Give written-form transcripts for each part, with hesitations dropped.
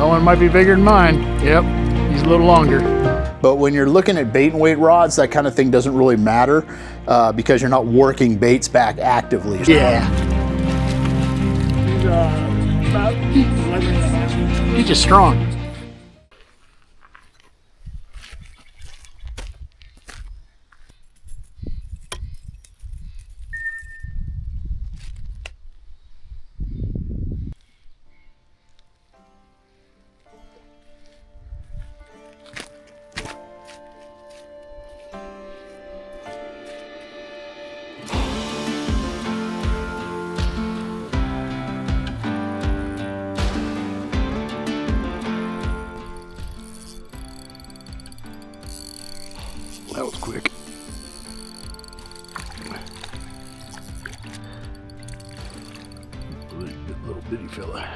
That one might be bigger than mine. Yep, he's a little longer. But when you're looking at bait and weight rods, that kind of thing doesn't really matter because you're not working baits back actively. Yeah. He's about 11.5. He's just strong. That was quick. Little bitty fella.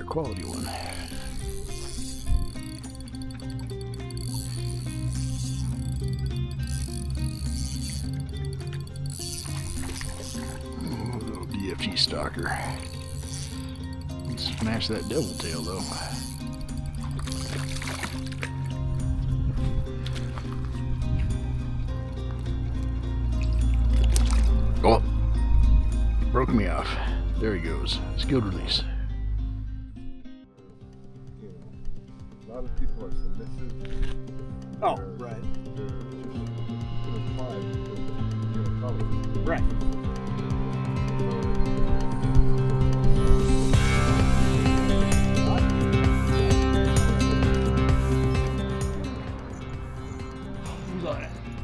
Quality one. Little DFG stalker. Smash that devil tail though. Oh, broke me off. There he goes. Skilled release. A lot of people are submissive. Oh, right. Right.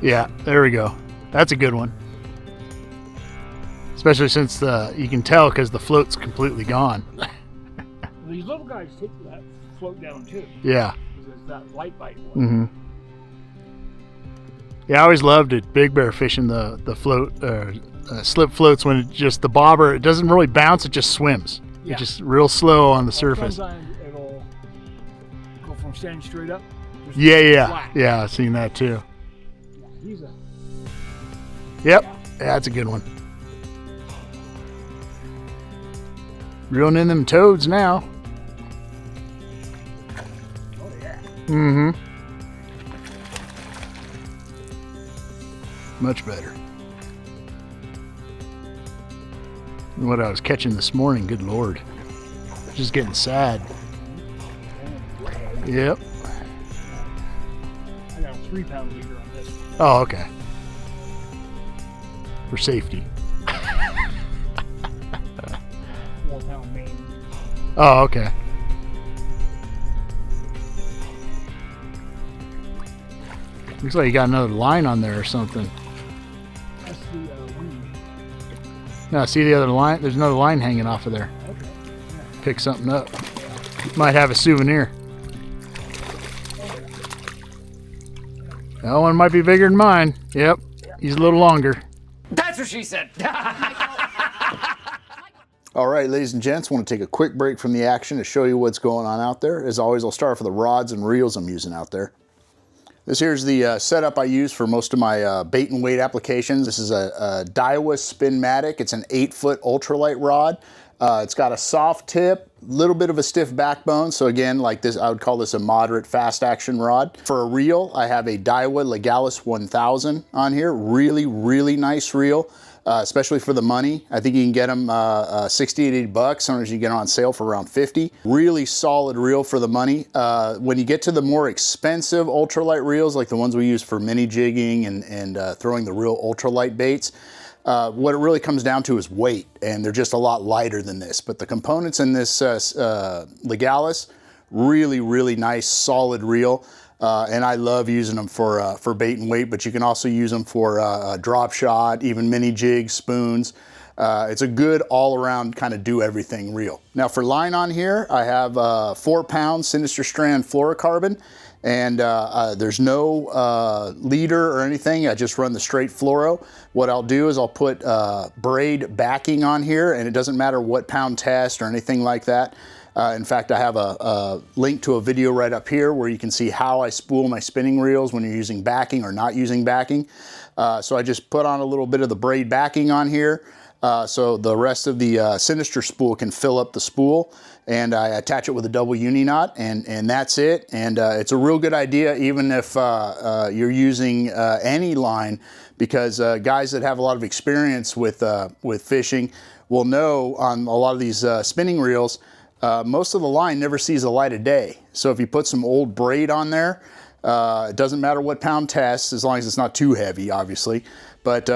Yeah, there we go. That's a good one. Especially since you can tell because the float's completely gone. These little guys take that float down too. Yeah. Because it's that light bite one. Mm-hmm. Yeah, I always loved it. Big bear fishing the float slip floats when it just the bobber. It doesn't really bounce. It just swims. Yeah. It's just real slow on the surface. Sometimes it'll go from standing straight up. Yeah. Flat. Yeah, I've seen that too. Yeah, he's a. Yep. Yeah, that's a good one. Reeling in them toads now. Oh yeah. Mm-hmm. Much better. Than what I was catching this morning, good Lord. Just getting sad. Yep. I got a 3-pound leader on this one. Oh, okay. For safety. 4-pound main. Oh, okay. Looks like you got another line on there or something. That's the wing. No, see the other line? There's another line hanging off of there. Okay. Yeah. Pick something up. Might have a souvenir. That one might be bigger than mine. Yep. He's a little longer. That's what she said. All right, ladies and gents, want to take a quick break from the action to show you what's going on out there. As always, I'll start off with the rods and reels I'm using out there. This here's the setup I use for most of my bait and weight applications. This is a Daiwa Spinmatic. It's an 8-foot ultralight rod. It's got a soft tip, little bit of a stiff backbone. So again, like this, I would call this a moderate fast action rod. For a reel, I have a Daiwa Legalis 1000 on here. Really, really nice reel. Especially for the money. I think you can get them 60 to 80 bucks. Sometimes you can get them on sale for around 50. Really solid reel for the money. When you get to the more expensive ultralight reels, like the ones we use for mini jigging and throwing the real ultralight baits, what it really comes down to is weight, and they're just a lot lighter than this. But the components in this Legalis, really, really nice, solid reel. And I love using them for bait and weight, but you can also use them for drop shot, even mini jigs, spoons. It's a good all-around kind of do everything reel. Now for line on here, I have 4-pound Sinister Strand fluorocarbon, and there's no leader or anything. I just run the straight fluoro. What I'll do is I'll put braid backing on here, and it doesn't matter what pound test or anything like that. In fact, I have a link to a video right up here where you can see how I spool my spinning reels when you're using backing or not using backing. So I just put on a little bit of the braid backing on here. So the rest of the Sinister spool can fill up the spool, and I attach it with a double uni knot, and that's it. And it's a real good idea even if you're using any line, because guys that have a lot of experience with fishing will know on a lot of these spinning reels, most of the line never sees the light of day. So if you put some old braid on there, it doesn't matter what pound test, as long as it's not too heavy, obviously. But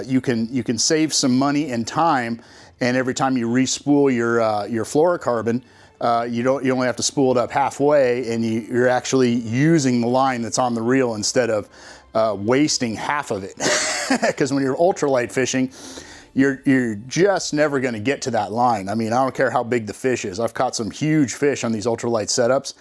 you can save some money and time, and every time you re-spool your fluorocarbon, you only have to spool it up halfway, and you're actually using the line that's on the reel instead of wasting half of it. Because when you're ultralight fishing, you're just never going to get to that line. I mean, I don't care how big the fish is. I've caught some huge fish on these ultralight setups,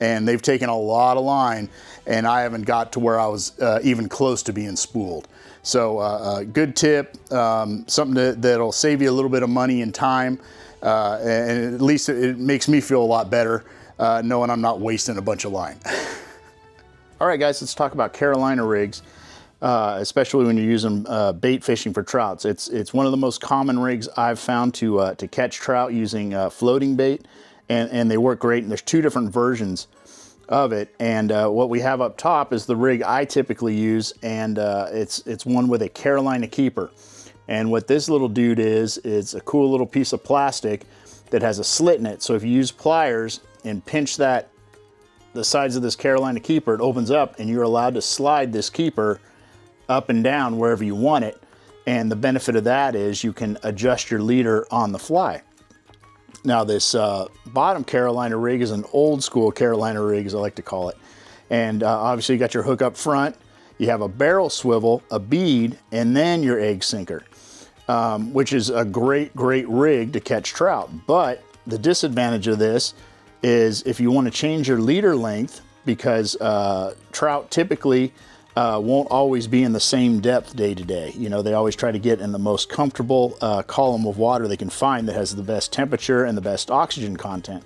and they've taken a lot of line, and I haven't got to where I was even close to being spooled. So good tip, something that'll save you a little bit of money and time, and at least it makes me feel a lot better knowing I'm not wasting a bunch of line. All right, guys, let's talk about Carolina rigs, especially when you're using bait fishing for trouts. It's one of the most common rigs I've found to catch trout using floating bait, and they work great. And there's two different versions of it, and what we have up top is the rig I typically use, and it's one with a Carolina keeper. And what this little dude is, it's a cool little piece of plastic that has a slit in it. So if you use pliers and pinch the sides of this Carolina keeper, it opens up, and you're allowed to slide this keeper up and down wherever you want it. And the benefit of that is you can adjust your leader on the fly. Now this bottom Carolina rig is an old school Carolina rig, as I like to call it. And obviously you got your hook up front, you have a barrel swivel, a bead, and then your egg sinker, which is a great rig to catch trout. But the disadvantage of this is if you want to change your leader length, because trout typically won't always be in the same depth day to day. You know, they always try to get in the most comfortable column of water they can find that has the best temperature and the best oxygen content.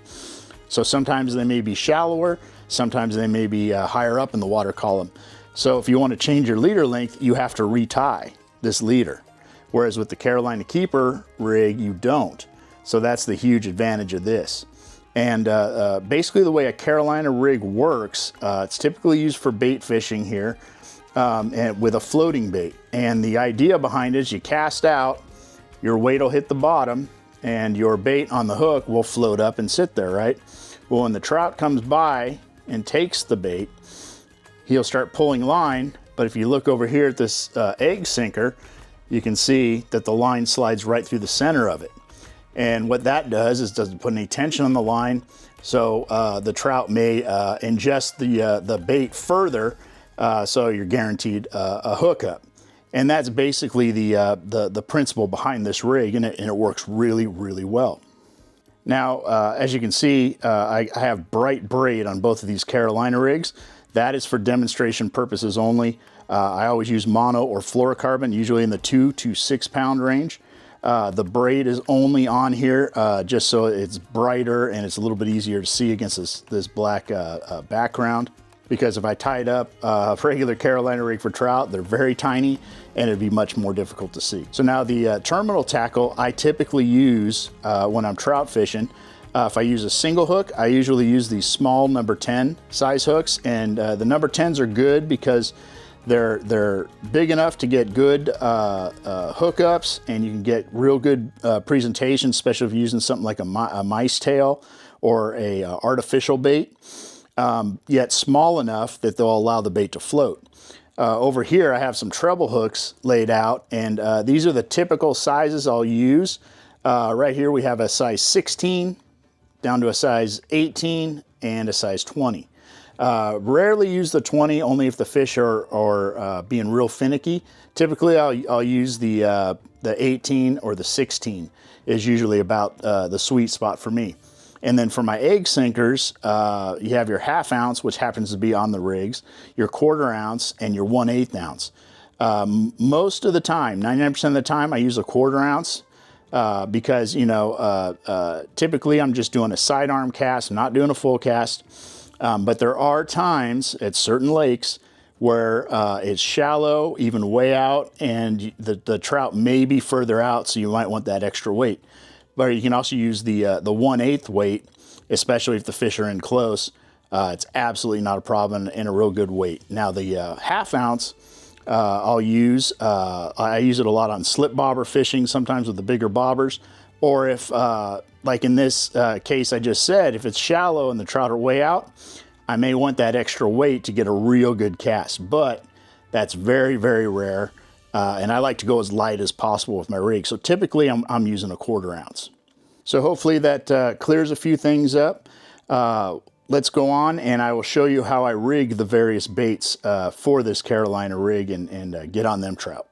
So sometimes they may be shallower, sometimes they may be higher up in the water column. So if you want to change your leader length, you have to retie this leader. Whereas with the Carolina keeper rig, you don't. So that's the huge advantage of this. And basically the way a Carolina rig works, it's typically used for bait fishing here, and with a floating bait. And the idea behind it is you cast out, your weight will hit the bottom, and your bait on the hook will float up and sit there, right? Well, when the trout comes by and takes the bait, he'll start pulling line. But if you look over here at this egg sinker, you can see that the line slides right through the center of it. And what that does is doesn't put any tension on the line, so the trout may ingest the bait further, so you're guaranteed a hookup. And that's basically the principle behind this rig, and it works really well. Now, as you can see, I have bright braid on both of these Carolina rigs. That is for demonstration purposes only. I always use mono or fluorocarbon, usually in the 2 to 6 pound range. The braid is only on here just so it's brighter and it's a little bit easier to see against this black background. Because if I tied up a regular Carolina rig for trout, they're very tiny and it'd be much more difficult to see. So now the terminal tackle I typically use when I'm trout fishing. If I use a single hook, I usually use these small number 10 size hooks, and the number 10s are good because they're big enough to get good hookups, and you can get real good presentation, especially if you're using something like a mice tail or a artificial bait, yet small enough that they'll allow the bait to float. Over here I have some treble hooks laid out, and these are the typical sizes I'll use. Right here we have a size 16 down to a size 18 and a size 20. Rarely use the 20, only if the fish are being real finicky. Typically, I'll use the 18 or the 16 is usually about the sweet spot for me. And then for my egg sinkers, you have your 1/2 ounce, which happens to be on the rigs, your 1/4 ounce, and your 1/8 ounce. Most of the time, 99% of the time, I use a 1/4 ounce because, you know, typically I'm just doing a sidearm cast, I'm not doing a full cast. But there are times at certain lakes where it's shallow, even way out, and the trout may be further out, so you might want that extra weight. But you can also use the 1/8 weight, especially if the fish are in close. It's absolutely not a problem and a real good weight. Now the 1/2 ounce, I'll use. I use it a lot on slip bobber fishing, sometimes with the bigger bobbers, or if, like in this case I just said, if it's shallow and the trout are way out, I may want that extra weight to get a real good cast, but that's very, very rare. And I like to go as light as possible with my rig. So typically I'm using a 1/4 ounce. So hopefully that clears a few things up. Let's go on and I will show you how I rig the various baits for this Carolina rig and get on them trout.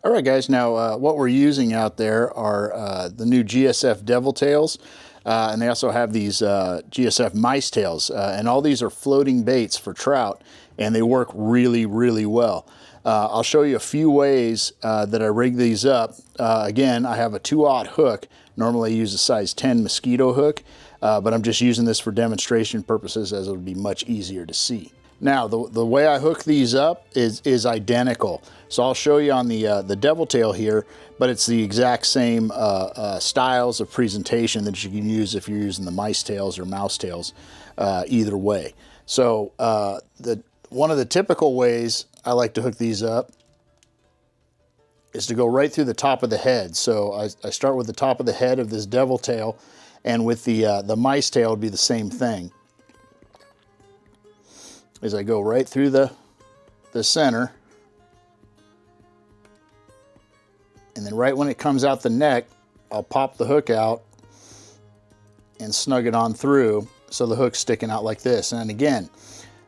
All right, guys, now what we're using out there are the new GSF Devil Tails, and they also have these GSF Mice Tails, and all these are floating baits for trout, and they work really, really well. I'll show you a few ways that I rig these up. Again, I have a 2/0 hook. Normally I use a size 10 mosquito hook, but I'm just using this for demonstration purposes as it would be much easier to see. Now, the way I hook these up is identical. So I'll show you on the Devil Tail here, but it's the exact same styles of presentation that you can use if you're using the Mice Tails or Mouse Tails, either way. So one of the typical ways I like to hook these up is to go right through the top of the head. So I start with the top of the head of this Devil Tail, and with the Mice Tail it'd be the same thing. As I go right through the center, and then right when it comes out the neck, I'll pop the hook out and snug it on through so the hook's sticking out like this. And again,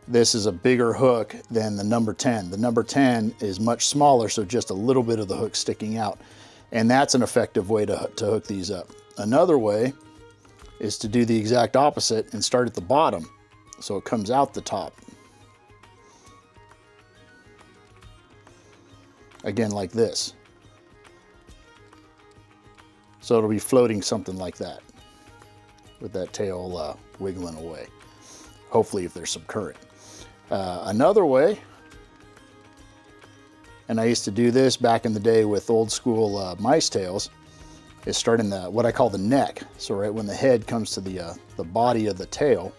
this is a bigger hook than the number 10. The number 10 is much smaller, so just a little bit of the hook sticking out. And that's an effective way to hook these up. Another way is to do the exact opposite and start at the bottom so it comes out the top. Again, like this. So it'll be floating something like that with that tail wiggling away. Hopefully if there's some current. Another way, and I used to do this back in the day with old school Mice Tails, is starting what I call the neck. So right when the head comes to the body of the tail,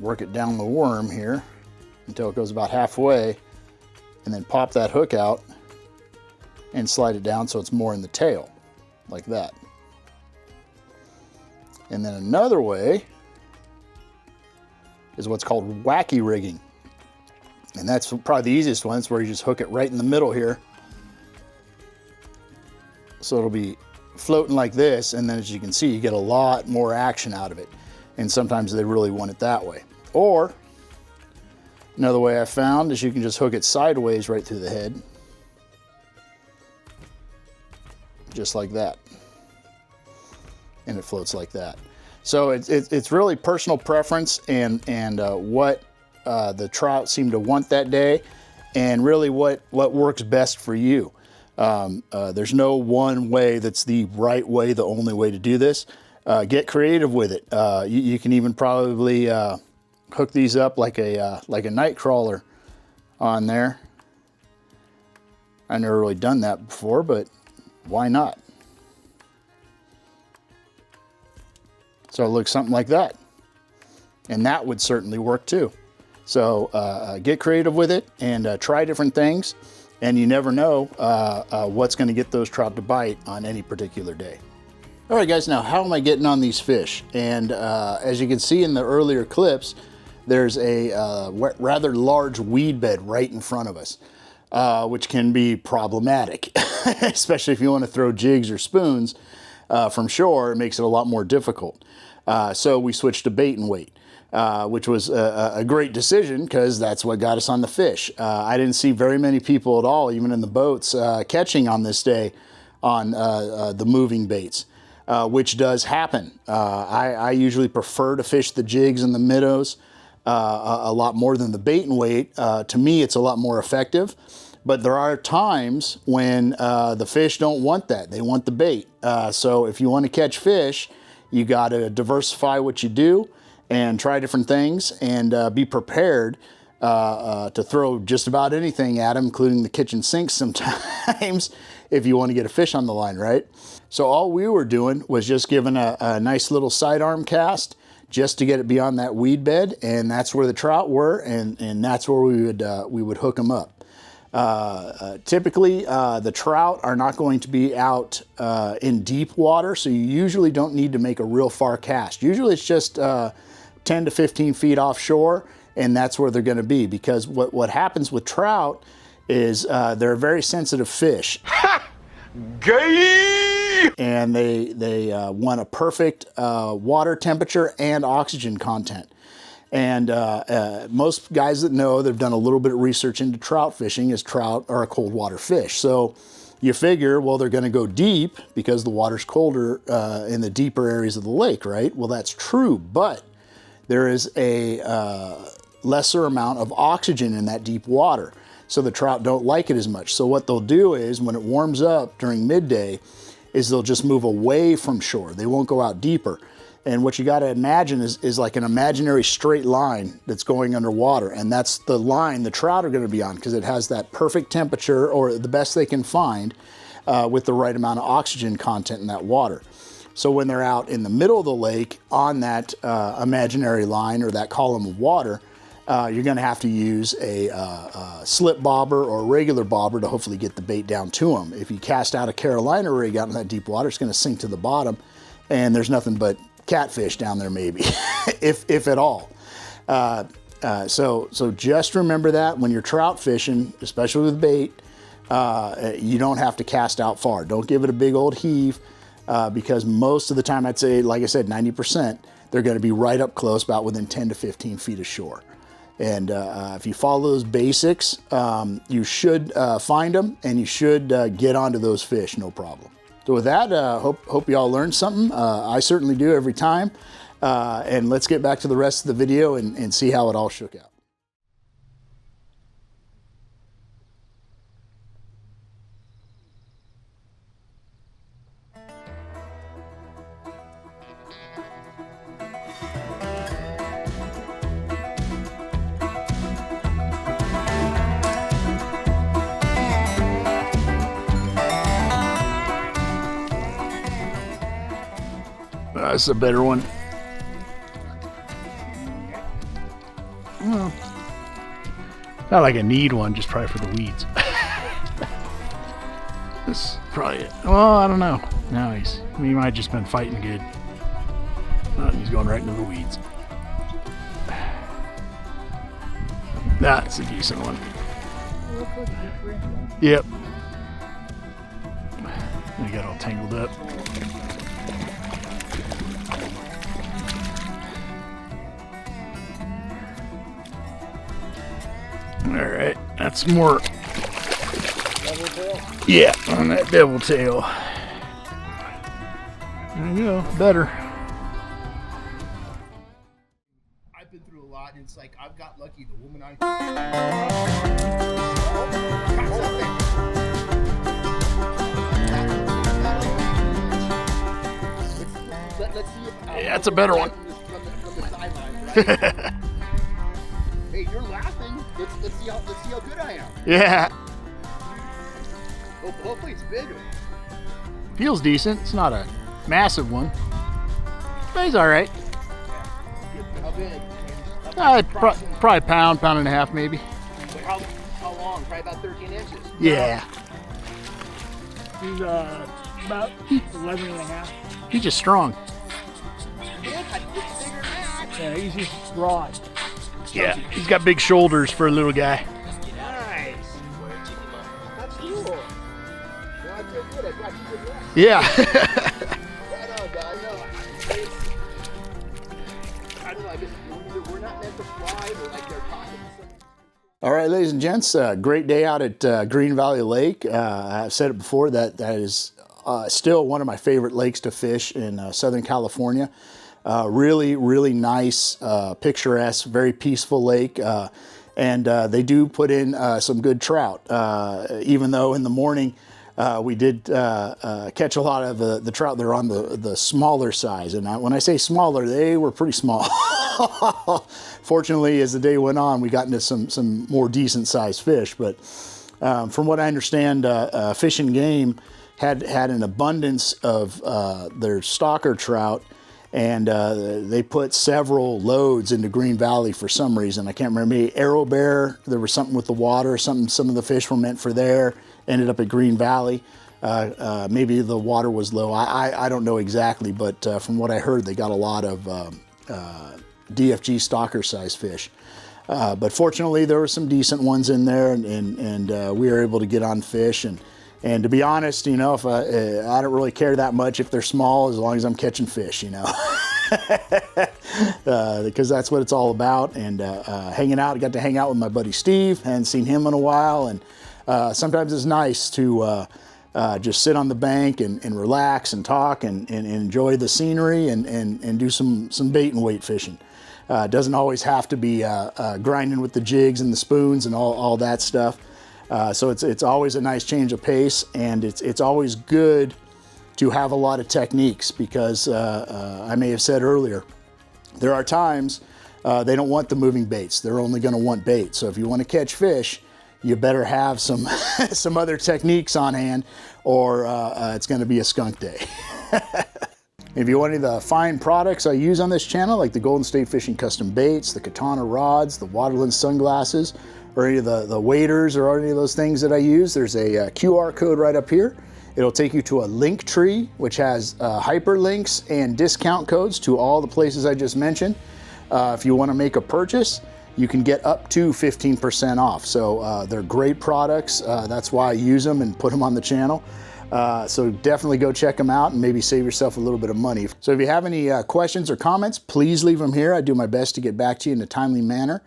work it down the worm here until it goes about halfway, and then pop that hook out and slide it down so it's more in the tail, like that. And then another way is what's called wacky rigging. And that's probably the easiest one. It's where you just hook it right in the middle here. So it'll be floating like this, and then as you can see, you get a lot more action out of it. And sometimes they really want it that way. Or another way I found is you can just hook it sideways right through the head. Just like that. And it floats like that. So it's really personal preference and what the trout seem to want that day, and really what works best for you. There's no one way that's the right way, the only way to do this. Get creative with it. You can even probably hook these up like a night crawler on there. I never really done that before, but why not? So it looks something like that. And that would certainly work too. So get creative with it and try different things. And you never know what's going to get those trout to bite on any particular day. All right, guys, now how am I getting on these fish? And as you can see in the earlier clips, there's a rather large weed bed right in front of us, which can be problematic, especially if you want to throw jigs or spoons from shore. It makes it a lot more difficult. So we switched to bait and weight. which was a great decision because that's what got us on the fish. I didn't see very many people at all, even in the boats, catching on this day on the moving baits, which does happen. I usually prefer to fish the jigs and the minnows a lot more than the bait and weight. To me, it's a lot more effective. But there are times when the fish don't want that. They want the bait. So if you want to catch fish, you got to diversify what you do and try different things and be prepared to throw just about anything at them, including the kitchen sink sometimes, if you want to get a fish on the line, right? So all we were doing was just giving a nice little sidearm cast just to get it beyond that weed bed, and that's where the trout were, and that's where we would hook them up. Typically, the trout are not going to be out in deep water, so you usually don't need to make a real far cast. Usually it's just 10 to 15 feet offshore, and that's where they're going to be, because what happens with trout is they're a very sensitive fish. Gay! And they want a perfect water temperature and oxygen content. And most guys that know, they've done a little bit of research into trout fishing, is trout are a cold water fish. So you figure, well, they're going to go deep because the water's colder in the deeper areas of the lake, right? Well, that's true, but there is a lesser amount of oxygen in that deep water. So the trout don't like it as much. So what they'll do is, when it warms up during midday, is they'll just move away from shore. They won't go out deeper. And what you got to imagine is like an imaginary straight line that's going underwater. And that's the line the trout are going to be on, because it has that perfect temperature, or the best they can find, with the right amount of oxygen content in that water. So when they're out in the middle of the lake on that imaginary line or that column of water, you're going to have to use a slip bobber or a regular bobber to hopefully get the bait down to them. If you cast out a Carolina rig out in that deep water, it's going to sink to the bottom, and there's nothing but catfish down there, maybe, if at all. So just remember that when you're trout fishing, especially with bait, you don't have to cast out far. Don't give it a big old heave, because most of the time, I'd say, like I said, 90%, they're going to be right up close, about within 10 to 15 feet of shore. And if you follow those basics, you should find them, and you should get onto those fish, no problem. So with that, hope you all learned something. I certainly do every time. And let's get back to the rest of the video and see how it all shook out. That's a better one. Well, not like I need one, just probably for the weeds. This is probably it. Well, I don't know. No, he might have just been fighting good. He's going right into the weeds. That's a decent one. Yep. He got all tangled up. All right, that's more. Double tail? Yeah, on that devil tail. There you go, better. I've been through a lot, and it's like I've got lucky. The woman I. Let's see if. Yeah, that's a better one. From the sideline, right? Hey, you're laughing. Let's see how good I am. Yeah, Hopefully it's bigger. feels decent. It's not a massive one, but he's all right. How big? Probably pound and a half, maybe. Wait, how long? Probably about 13 inches. Yeah, He's about 11 and a half. he's just strong. It's bigger than that. Yeah, he's just broad. Yeah, he's got big shoulders for a little guy. Nice. That's cool. Well, I feel good. I got you good rest. Yeah. Right on, guys. I don't know. I guess either we're not meant to fly or like they're talking to somebody. All right, ladies and gents, great day out at Green Valley Lake. I've said it before, that is still one of my favorite lakes to fish in Southern California. Really, really nice, picturesque, very peaceful lake. And they do put in some good trout, even though in the morning we did catch a lot of the trout that are on the smaller size. And when I say smaller, they were pretty small. Fortunately, as the day went on, we got into some more decent sized fish. But from what I understand, Fish and Game had an abundance of their stalker trout, and they put several loads into Green Valley for some reason. I can't remember. Maybe Arrow Bear, there was something with the water, some of the fish were meant for there, ended up at Green Valley. Maybe the water was low. I don't know exactly, but from what I heard, they got a lot of DFG stalker size fish. But fortunately, there were some decent ones in there, and we were able to get on fish. And to be honest, you know, if I don't really care that much if they're small, as long as I'm catching fish, you know, because that's what it's all about. And hanging out, I got to hang out with my buddy Steve. Hadn't seen him in a while, and sometimes it's nice to just sit on the bank and relax and talk and enjoy the scenery and do some bait and weight fishing. It doesn't always have to be grinding with the jigs and the spoons and all that stuff. So it's always a nice change of pace, and it's always good to have a lot of techniques, because I may have said earlier, there are times they don't want the moving baits. They're only going to want bait. So if you want to catch fish, you better have some some other techniques on hand, or it's going to be a skunk day. If you want any of the fine products I use on this channel, like the Golden State Fishing custom baits, the Katana rods, the Waterland sunglasses, or any of the waders, or any of those things that I use, there's a QR code right up here. It'll take you to a link tree, which has hyperlinks and discount codes to all the places I just mentioned. If you want to make a purchase, you can get up to 15% off. So they're great products. That's why I use them and put them on the channel. So definitely go check them out and maybe save yourself a little bit of money. So if you have any questions or comments, please leave them here. I do my best to get back to you in a timely manner.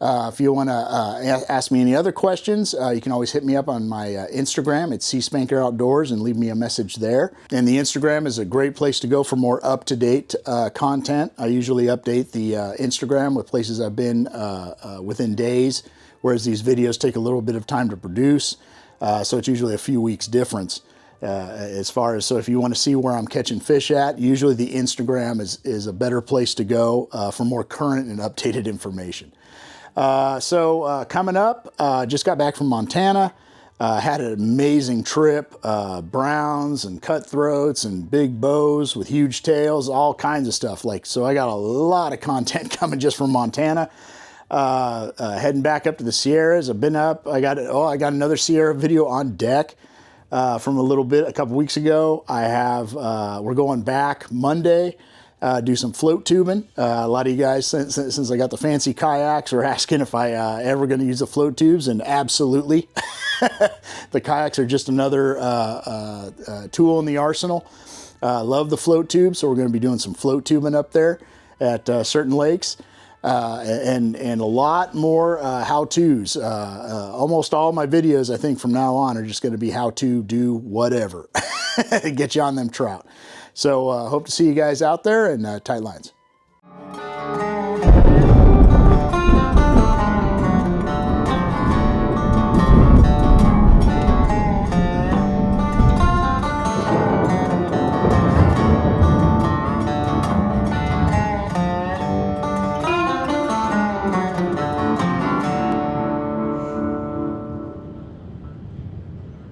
If you want to ask me any other questions, you can always hit me up on my Instagram. It's Seaspanker Outdoors, and leave me a message there. And the Instagram is a great place to go for more up-to-date content. I usually update the Instagram with places I've been within days, whereas these videos take a little bit of time to produce. So it's usually a few weeks difference. So if you want to see where I'm catching fish at, usually the Instagram is a better place to go for more current and updated information. Coming up, just got back from Montana, had an amazing trip, browns and cutthroats and big bows with huge tails, all kinds of stuff. So I got a lot of content coming just from Montana. Heading back up to the Sierras. I've been up, I got another Sierra video on deck. From a couple weeks ago. We're going back Monday, do some float tubing. A lot of you guys, since I got the fancy kayaks, were asking if I ever going to use the float tubes, and absolutely. The kayaks are just another tool in the arsenal. Love the float tubes, so we're going to be doing some float tubing up there at certain lakes. And a lot more how-tos. Almost all my videos, I think, from now on are just going to be how to do whatever. Get you on them trout. So hope to see you guys out there, and tight lines.